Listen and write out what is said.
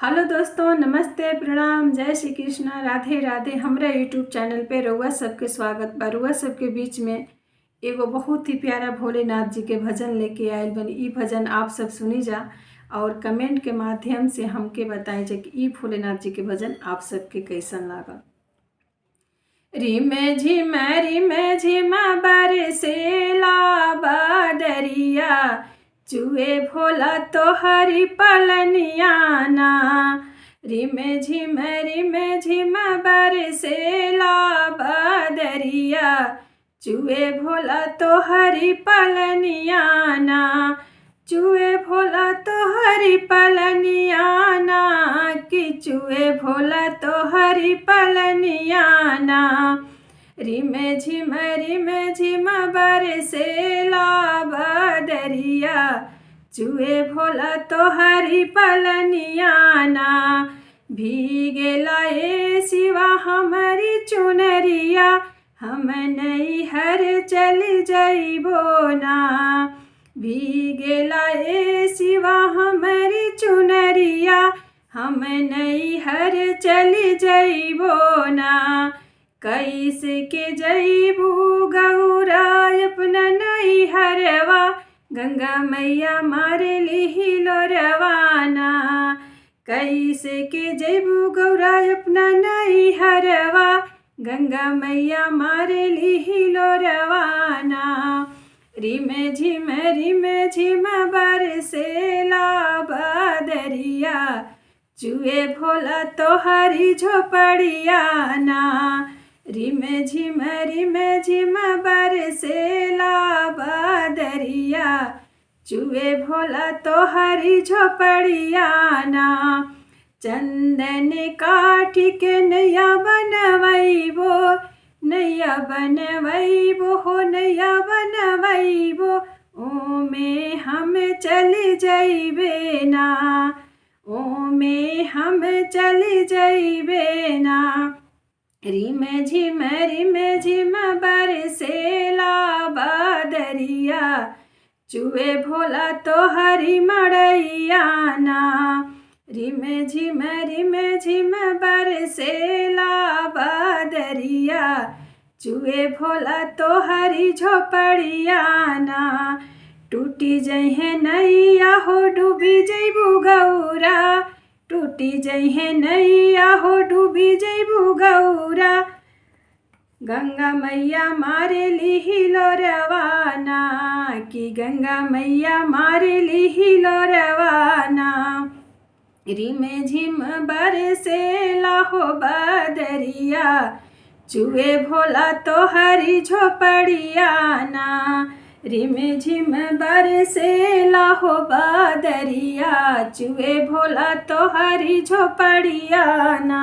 Hello दोस्तों, नमस्ते, प्रणाम, जय श्री कृष्ण, राधे राधे। हमरा यूट्यूब चैनल पे रउआ सबके स्वागत बा। रउआ सबके बीच में एगो बहुत ही प्यारा भोलेनाथ जी के भजन लेके आयल बनी। ई भजन आप सब सुनी जा और कमेंट के माध्यम से हमके बताई जा कि ई भोलेनाथ जी के भजन आप सबके कैसन लागल। रिम झिम बरसेला बदरिया, चुए भोला तोहरी पलनियाना। रिम झिम बरसेला बदरिया, चुए भोला तोहरी पलनियाना। चुए भोला तोहरी पलनियाना, कि चुए भोला तोहरी पलनियाना। रिम झिम बरसेला बदरिया, चुए भोला तोहरी पलनियाना। भीगेला ए शिवा हमारी चुनरिया, हम नैहर चली जइबो ना। भीगेला ए शिवा हमारी चुनरिया, हम नैहर चली जइबो ना। कैसे के जइबू गौरा अपना नैहरवा, गंगा मैया मारे लिहिलो रवाना। कैसे के जइबू गौरा अपना नैहरवा, गंगा मैया मारे लिहिलो रवाना। रिम झिम बरसेला बदरिया, चुए भोला तोहरी झोपड़ियाना। रिम झिम बरसेला बदरिया, चुए भोला तोहरी झोपड़ियाना। चंदन काठी के नैया बनवैबो, नैया बनवैबो हो नैया बनवैबो, ओमे हम चली जइबे ना। ओमे हम चली जइबे ना। रिम झिम बरसेला बदरिया, चुए भोला तोहरी मड़ैयाना। रिम झिम बरसेला बदरिया, चुए भोला तोहरी झोपड़ियाना। टूटी जइहे नैया हो डूबी जइबू गौरा, टूटी जइहे नैया हो डूबी जइबू गौरा, गंगा मैया मारे लिहिलो रवाना। कि गंगा मैया मारे लिहिलो रवाना। रिम झिम बरसेला हो बदरिया, चुए भोला तोहरी झोपड़ियाना। रिम झिम बरसेला हो बदरिया, चुए भोला तोहरी झोपड़ियाना।